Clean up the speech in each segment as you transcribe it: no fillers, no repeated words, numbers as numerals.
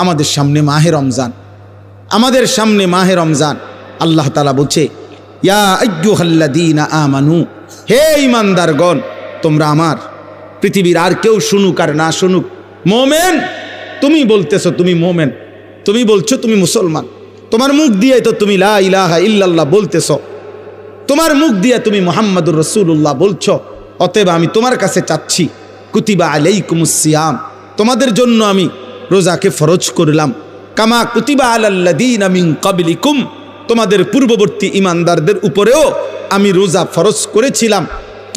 আমাদের সামনে মাহে রমজান, আমাদের সামনে মাহে রমজান। আল্লাহ তাআলা বলছে, ইয়া আইয়ুহাল্লাযীনা আমানু, হে ঈমানদারগণ, তোমরা আমার, পৃথিবীর আর কেউ শুনুক আর না শুনুক, মোমেন তুমি বলতেছো তুমি মোমেন, তুমি বলছো তুমি মুসলমান, তোমার মুখ দিয়ে তো তুমি লা ইলাহা ইল্লাল্লাহ বলতেছো, তোমার মুখ দিয়ে তুমি মুহাম্মাদুর রাসূলুল্লাহ বলছো। অতএব আমি তোমার কাছে চাচ্ছি, কুতিবা আলাইকুমুস সিয়াম, তোমাদের জন্য আমি রোজাকে ফরজ করলাম, কামা কুতিবা আলাল্লাযীনা মিন ক্বাবলিকুম, তোমাদের পূর্ববর্তী ঈমানদারদের উপরেও আমি রোজা ফরজ করেছিলাম।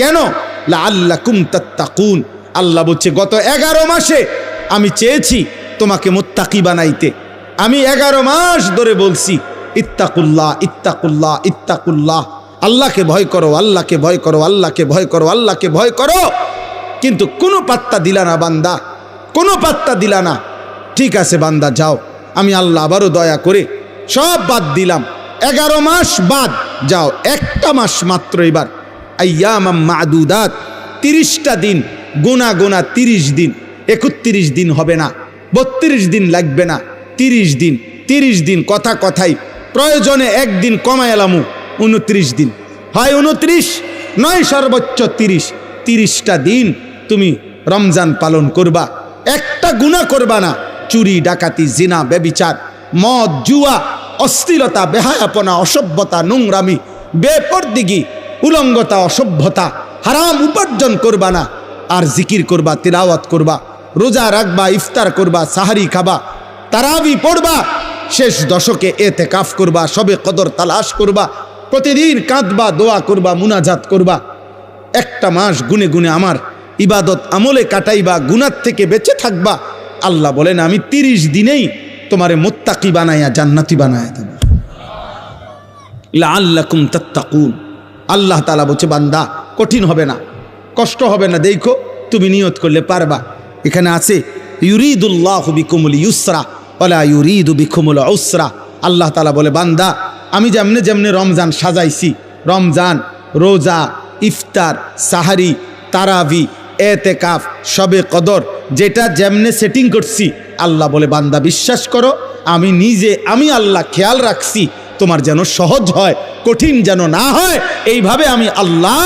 কেন? লাআল্লাকুম তাত্তাকুন। আল্লাহ বলছে, গত 11 মাসে আমি চেয়েছি তোমাকে মুত্তাকি বানাইতে। আমি 11 মাস ধরে বলছি, ইত্তাকুল্লাহ ইত্তাকুল্লাহ ইত্তাকুল্লাহ, আল্লাহকে ভয় করো, আল্লাহকে ভয় করো, আল্লাহকে ভয় করো, আল্লাহকে ভয় করো। কিন্তু কোনো পাত্তা দিলা না বান্দা, কোনো পাত্তা দিলা না। ঠিক আছে বান্দা, যাও, আমি আল্লাহ আবারও দয়া করে সব বাদ দিলাম। 11 মাস বাদ, যাও, একটা মাস মাত্র এবার, আইয়ামাম মাদুদাত, 30টা দিন গোনা গোনা, 30 দিন, 31 দিন হবে না, 32 দিন লাগবে না, 30 দিন, 30 দিন, কথা কথাই, প্রয়োজনে একদিন কমায় এলামু, 29 দিন, হয় 29 নয় সর্বোচ্চ 30, 30টা দিন তুমি রমজান পালন করবা, একটা গুনাহ করবা না। চুরি, ডাকাতি, জিনা, ব্যভিচার, মদ, জুয়া, অশ্লীলতা, বেহায়াপনা, অসভ্যতা, নোংরামি, বেপরদিগি, উলঙ্গতা, অসভ্যতা, হারাম উপার্জন করবা না। আর জিকির করবা, তিলাওয়াত করবা, রোজা রাখবা, ইফতার করবা, সাহারি খাবা, তারাবি পড়বা, শেষ দশকে এতেকাফ করবা, সবে কদর তালাশ করবা, প্রতিদিন কাঁদবা, দোয়া করবা, মুনাজাত করবা। একটা মাস গুনে গুনে আমার ইবাদত আমলে কাটাইবা, গুনার থেকে বেঁচে থাকবা। আল্লাহ বলেন, আমি 30 দিনেই তোমারে মুত্তাকি বানাইয়া জান্নাতি বানায়া দেব। লাআল্লাকুম তাত্তাকুন। আল্লাহ তাআলা বলছে, বান্দা কঠিন হবে না, কষ্ট হবে না, দেখো তুমি নিয়ত করলে পারবা। এখানে আছে, ইউরিদুল্লাহু বিকুমুল ইউসরা ওয়ালা ইউরিদু বিকুমুল উসরা। আল্লাহ তাআলা বলে, বান্দা আমি যেমনে যেমনে রমজান সাজাইছি, রমজান, রোজা, ইফতার, সাহারি, তারাবি, এতেকাফ, শবে কদর, যেটা যেমনে সেটিং করছি, আল্লাহ বলে, বান্দা বিশ্বাস করো, আমি নিজে, আমি আল্লাহ খেয়াল রাখছি তোমার যেন সহজ হয়, কঠিন যেন না হয়। এইভাবে আমি আল্লাহ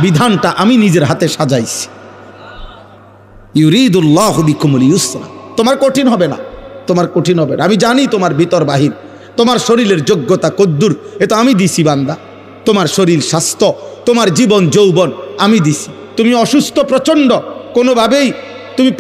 বিধানটা আমি নিজের হাতে সাজাইছি। ইউরিদুল্লাহু বিকুমুল ইউসরা, তোমার কঠিন হবে না, তোমার কঠিন হবে না। আমি জানি তোমার ভিতর বাহির, তোমার শরীরের যোগ্যতা কদ্দুর, এ তো আমি দিছি বান্দা। তোমার শরীর স্বাস্থ্য, তোমার জীবন যৌবন আমি দিছি। তুমি অসুস্থ প্রচণ্ড, কোনোভাবেই তুমি